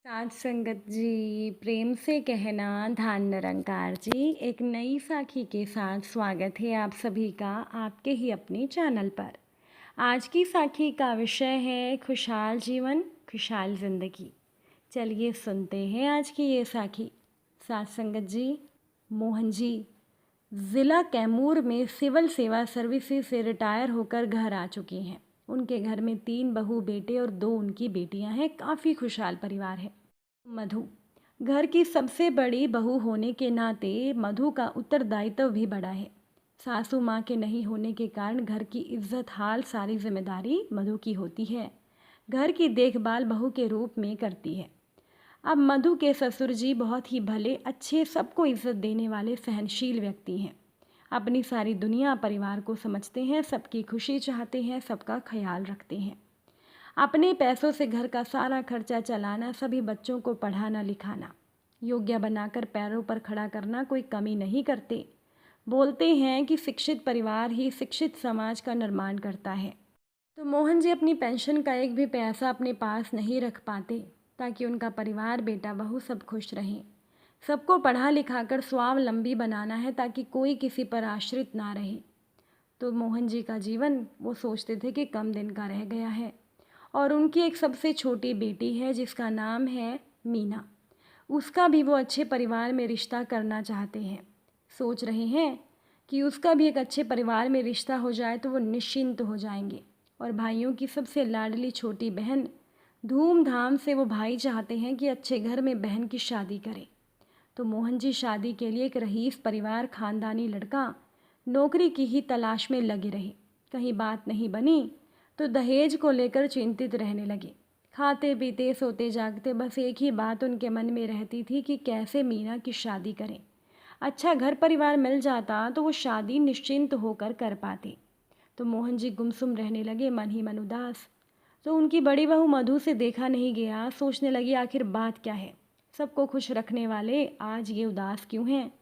साथ संगत जी, प्रेम से कहना धान निरंकार जी, एक नई साखी के साथ स्वागत है आप सभी का आपके ही अपने चैनल पर। आज की साखी का विषय है खुशहाल जीवन खुशहाल ज़िंदगी। चलिए सुनते हैं आज की ये साखी। साथ संगत जी, मोहन जी ज़िला कैमूर में सिविल सेवा सर्विसेज से रिटायर होकर घर आ चुकी हैं। उनके घर में 3 बहू बेटे और 2 उनकी बेटियां हैं। काफ़ी खुशहाल परिवार है। मधु घर की सबसे बड़ी बहू होने के नाते मधु का उत्तरदायित्व भी बड़ा है। सासू माँ के नहीं होने के कारण घर की इज्जत हाल सारी जिम्मेदारी मधु की होती है। घर की देखभाल बहू के रूप में करती है। अब मधु के ससुर जी बहुत ही भले अच्छे सबको इज्जत देने वाले सहनशील व्यक्ति हैं। अपनी सारी दुनिया परिवार को समझते हैं, सबकी खुशी चाहते हैं, सबका ख्याल रखते हैं। अपने पैसों से घर का सारा खर्चा चलाना, सभी बच्चों को पढ़ाना लिखाना, योग्य बनाकर पैरों पर खड़ा करना, कोई कमी नहीं करते। बोलते हैं कि शिक्षित परिवार ही शिक्षित समाज का निर्माण करता है। तो मोहन जी अपनी पेंशन का एक भी पैसा अपने पास नहीं रख पाते ताकि उनका परिवार बेटा बहू सब खुश रहें। सबको पढ़ा लिखाकर स्वावलंबी बनाना है ताकि कोई किसी पर आश्रित ना रहे। तो मोहन जी का जीवन वो सोचते थे कि कम दिन का रह गया है और उनकी एक सबसे छोटी बेटी है जिसका नाम है मीना। उसका भी वो अच्छे परिवार में रिश्ता करना चाहते हैं। सोच रहे हैं कि उसका भी एक अच्छे परिवार में रिश्ता हो जाए तो वो निश्चिंत हो जाएंगे। और भाइयों की सबसे लाडली छोटी बहन, धूमधाम से वो भाई चाहते हैं कि अच्छे घर में बहन की शादी करें। तो मोहन जी शादी के लिए एक रईस परिवार खानदानी लड़का नौकरी की ही तलाश में लगे रहे। कहीं बात नहीं बनी तो दहेज को लेकर चिंतित रहने लगे। खाते पीते सोते जागते बस एक ही बात उनके मन में रहती थी कि कैसे मीना की शादी करें। अच्छा घर परिवार मिल जाता तो वो शादी निश्चिंत होकर कर पाते। तो मोहन जी गुमसुम रहने लगे, मन ही मन उदास। तो उनकी बड़ी बहू मधु से देखा नहीं गया। सोचने लगी आखिर बात क्या है, सबको खुश रखने वाले आज ये उदास क्यों हैं।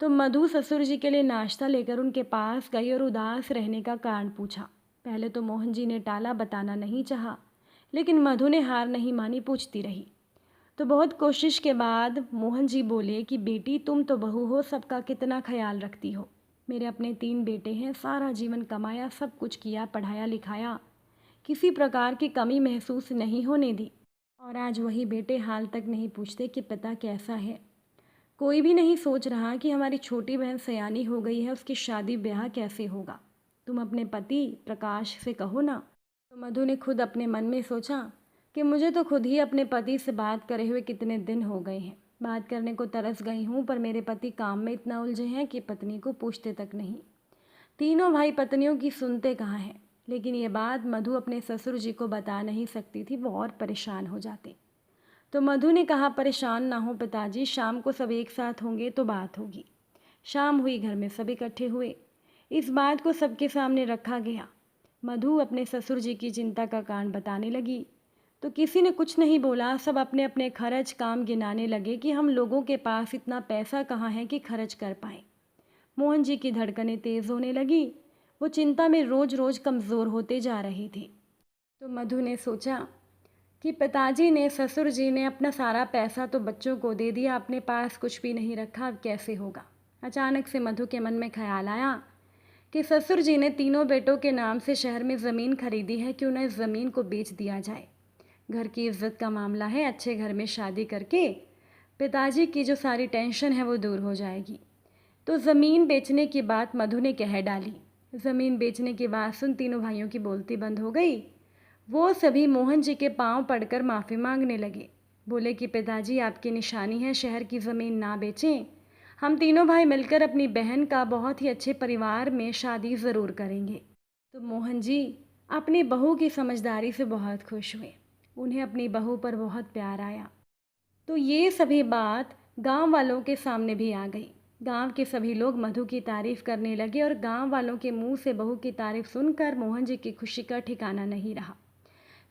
तो मधु ससुर जी के लिए नाश्ता लेकर उनके पास गई और उदास रहने का कारण पूछा। पहले तो मोहन जी ने टाला, बताना नहीं चाहा, लेकिन मधु ने हार नहीं मानी, पूछती रही। तो बहुत कोशिश के बाद मोहन जी बोले कि बेटी तुम तो बहू हो, सबका कितना ख्याल रखती हो। मेरे अपने 3 बेटे हैं, सारा जीवन कमाया, सब कुछ किया, पढ़ाया लिखाया, किसी प्रकार की कमी महसूस नहीं होने दी। और आज वही बेटे हाल तक नहीं पूछते कि पिता कैसा है। कोई भी नहीं सोच रहा कि हमारी छोटी बहन सयानी हो गई है, उसकी शादी ब्याह कैसे होगा। तुम अपने पति प्रकाश से कहो ना। तो मधु ने खुद अपने मन में सोचा कि मुझे तो खुद ही अपने पति से बात करे हुए कितने दिन हो गए हैं। बात करने को तरस गई हूँ, पर मेरे पति काम में इतना उलझे हैं कि पत्नी को पूछते तक नहीं। तीनों भाई पत्नियों की सुनते कहाँ हैं। लेकिन ये बात मधु अपने ससुर जी को बता नहीं सकती थी, वो और परेशान हो जाते। तो मधु ने कहा परेशान ना हो पिताजी, शाम को सब एक साथ होंगे तो बात होगी। शाम हुई, घर में सब इकट्ठे हुए। इस बात को सबके सामने रखा गया। मधु अपने ससुर जी की चिंता का कारण बताने लगी तो किसी ने कुछ नहीं बोला। सब अपने अपने खर्च काम गिनाने लगे कि हम लोगों के पास इतना पैसा कहाँ है कि खर्च कर पाए। मोहन जी की धड़कनें तेज़ होने लगी। वो चिंता में रोज़ रोज़ कमज़ोर होते जा रहे थे। तो मधु ने सोचा कि पिताजी ने, ससुर जी ने अपना सारा पैसा तो बच्चों को दे दिया, अपने पास कुछ भी नहीं रखा, अब कैसे होगा। अचानक से मधु के मन में ख्याल आया कि ससुर जी ने तीनों बेटों के नाम से शहर में ज़मीन खरीदी है, क्यों ना इस ज़मीन को बेच दिया जाए। घर की इज्जत का मामला है, अच्छे घर में शादी करके पिताजी की जो सारी टेंशन है वो दूर हो जाएगी। तो ज़मीन बेचने की बात मधु ने कह डाली। ज़मीन बेचने की बात सुन तीनों भाइयों की बोलती बंद हो गई। वो सभी मोहन जी के पांव पड़कर माफ़ी मांगने लगे। बोले कि पिताजी आपकी निशानी है, शहर की ज़मीन ना बेचें। हम तीनों भाई मिलकर अपनी बहन का बहुत ही अच्छे परिवार में शादी ज़रूर करेंगे। तो मोहन जी अपनी बहू की समझदारी से बहुत खुश हुए। उन्हें अपनी बहू पर बहुत प्यार आया। तो ये सभी बात गांव वालों के सामने भी आ गई। गांव के सभी लोग मधु की तारीफ़ करने लगे और गांव वालों के मुंह से बहू की तारीफ़ सुनकर मोहन जी की खुशी का ठिकाना नहीं रहा।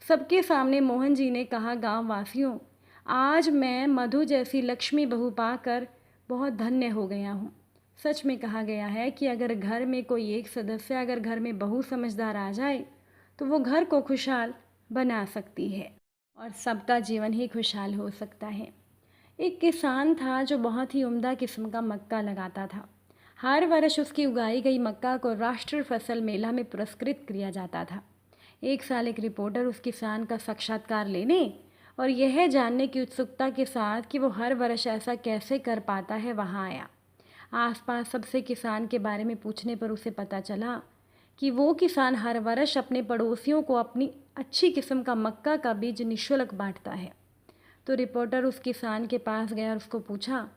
सबके सामने मोहन जी ने कहा, गांव वासियों, आज मैं मधु जैसी लक्ष्मी बहू पाकर बहुत धन्य हो गया हूँ। सच में कहा गया है कि अगर घर में कोई एक सदस्य, अगर घर में बहू समझदार आ जाए तो वो घर को खुशहाल बना सकती है। और सबका जीवन ही खुशहाल हो सकता है। एक किसान था जो बहुत ही उम्दा किस्म का मक्का लगाता था। हर वर्ष उसकी उगाई गई मक्का को राष्ट्रीय फसल मेला में पुरस्कृत किया जाता था। एक साल एक रिपोर्टर उस किसान का साक्षात्कार लेने और यह जानने की उत्सुकता के साथ कि वो हर वर्ष ऐसा कैसे कर पाता है वहाँ आया। आसपास सबसे किसान के बारे में पूछने पर उसे पता चला कि वो किसान हर वर्ष अपने पड़ोसियों को अपनी अच्छी किस्म का मक्का का बीज निःशुल्क बांटता है। तो रिपोर्टर उस किसान के पास गया और उसको पूछा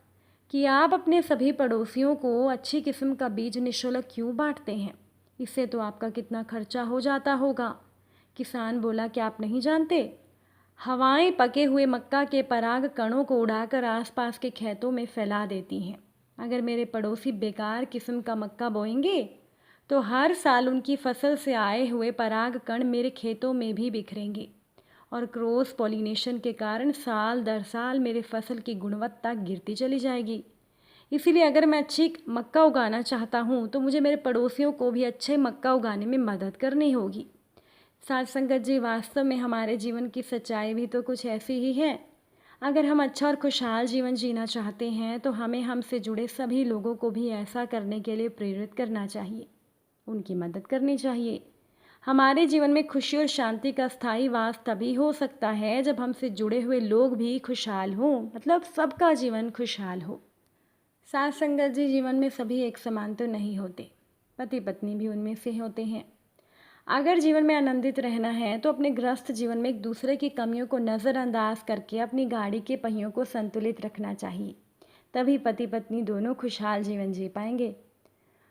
कि आप अपने सभी पड़ोसियों को अच्छी किस्म का बीज निःशुल्क क्यों बांटते हैं? इससे तो आपका कितना खर्चा हो जाता होगा। किसान बोला कि आप नहीं जानते, हवाएं पके हुए मक्का के पराग कणों को उड़ाकर आसपास के खेतों में फैला देती हैं। अगर मेरे पड़ोसी बेकार किस्म का मक्का बोएंगे तो हर साल उनकी फसल से आए हुए पराग कण मेरे खेतों में भी बिखरेंगे और क्रॉस पॉलिनेशन के कारण साल दर साल मेरे फसल की गुणवत्ता गिरती चली जाएगी। इसीलिए अगर मैं अच्छी मक्का उगाना चाहता हूँ तो मुझे मेरे पड़ोसियों को भी अच्छे मक्का उगाने में मदद करनी होगी। साथ संगत जी, वास्तव में हमारे जीवन की सच्चाई भी तो कुछ ऐसी ही है। अगर हम अच्छा और खुशहाल जीवन जीना चाहते हैं तो हमें हमसे जुड़े सभी लोगों को भी ऐसा करने के लिए प्रेरित करना चाहिए, उनकी मदद करनी चाहिए। हमारे जीवन में खुशी और शांति का स्थायी वास तभी हो सकता है जब हमसे जुड़े हुए लोग भी खुशहाल हों, मतलब सबका जीवन खुशहाल हो। साथ संगत जी, जीवन में सभी एक समान तो नहीं होते, पति पत्नी भी उनमें से होते हैं। अगर जीवन में आनंदित रहना है तो अपने ग्रस्त जीवन में एक दूसरे की कमियों को नज़रअंदाज करके अपनी गाड़ी के पहियों को संतुलित रखना चाहिए, तभी पति पत्नी दोनों खुशहाल जीवन जी पाएंगे।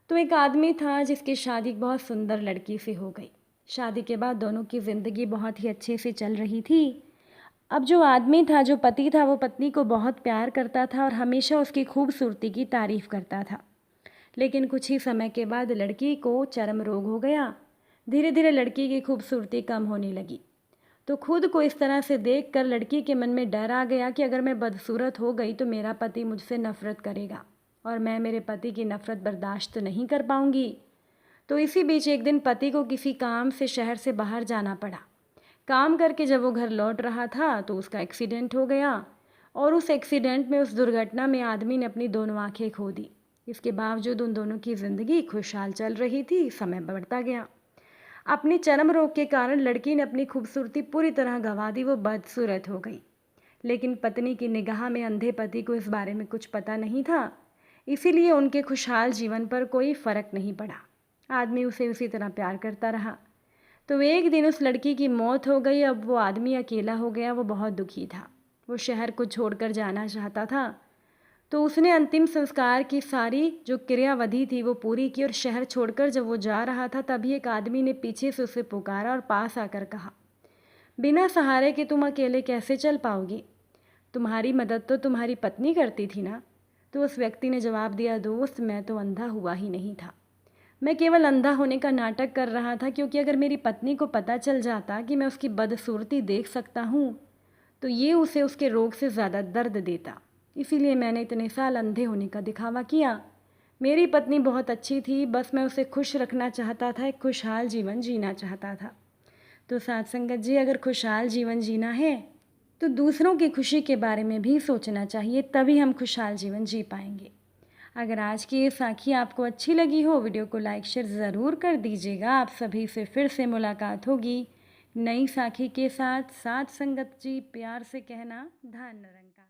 तो एक आदमी था जिसकी शादी एक बहुत सुंदर लड़की से हो गई। शादी के बाद दोनों की ज़िंदगी बहुत ही अच्छे से चल रही थी। अब जो आदमी था, जो पति था, वो पत्नी को बहुत प्यार करता था और हमेशा उसकी खूबसूरती की तारीफ़ करता था। लेकिन कुछ ही समय के बाद लड़की को चर्म रोग हो गया। धीरे धीरे लड़की की खूबसूरती कम होने लगी। तो खुद को इस तरह से देखकर लड़की के मन में डर आ गया कि अगर मैं बदसूरत हो गई तो मेरा पति मुझसे नफ़रत करेगा और मैं मेरे पति की नफ़रत बर्दाश्त नहीं कर पाऊंगी। तो इसी बीच एक दिन पति को किसी काम से शहर से बाहर जाना पड़ा। काम करके जब वो घर लौट रहा था तो उसका एक्सीडेंट हो गया और उस एक्सीडेंट में, उस दुर्घटना में आदमी ने अपनी दोनों आंखें खो दी। इसके बावजूद उन दोनों की ज़िंदगी खुशहाल चल रही थी। समय बढ़ता गया। अपनी चर्म रोग के कारण लड़की ने अपनी खूबसूरती पूरी तरह गंवा दी, वो बदसूरत हो गई। लेकिन पत्नी की निगाह में अंधे पति को इस बारे में कुछ पता नहीं था, इसीलिए उनके खुशहाल जीवन पर कोई फ़र्क नहीं पड़ा। आदमी उसे उसी तरह प्यार करता रहा। तो एक दिन उस लड़की की मौत हो गई। अब वो आदमी अकेला हो गया। वो बहुत दुखी था। वो शहर को छोड़कर जाना चाहता था। तो उसने अंतिम संस्कार की सारी जो क्रियाविधि थी वो पूरी की और शहर छोड़कर जब वो जा रहा था तभी एक आदमी ने पीछे से उसे पुकारा और पास आकर कहा, बिना सहारे के तुम अकेले कैसे चल पाओगी? तुम्हारी मदद तो तुम्हारी पत्नी करती थी ना? तो उस व्यक्ति ने जवाब दिया, दोस्त, मैं तो अंधा हुआ ही नहीं था। मैं केवल अंधा होने का नाटक कर रहा था, क्योंकि अगर मेरी पत्नी को पता चल जाता कि मैं उसकी बदसूरती देख सकता हूँ तो ये उसे उसके रोग से ज़्यादा दर्द देता। इसीलिए मैंने इतने साल अंधे होने का दिखावा किया। मेरी पत्नी बहुत अच्छी थी, बस मैं उसे खुश रखना चाहता था, एक खुशहाल जीवन जीना चाहता था। तो साथ संगत जी, अगर खुशहाल जीवन जीना है तो दूसरों की खुशी के बारे में भी सोचना चाहिए, तभी हम खुशहाल जीवन जी पाएंगे। अगर आज की ये साखी आपको अच्छी लगी हो, वीडियो को लाइक शेयर ज़रूर कर दीजिएगा। आप सभी से फिर से मुलाकात होगी नई साखी के साथ। साथ संगत जी, प्यार से कहना, धन निरंकार।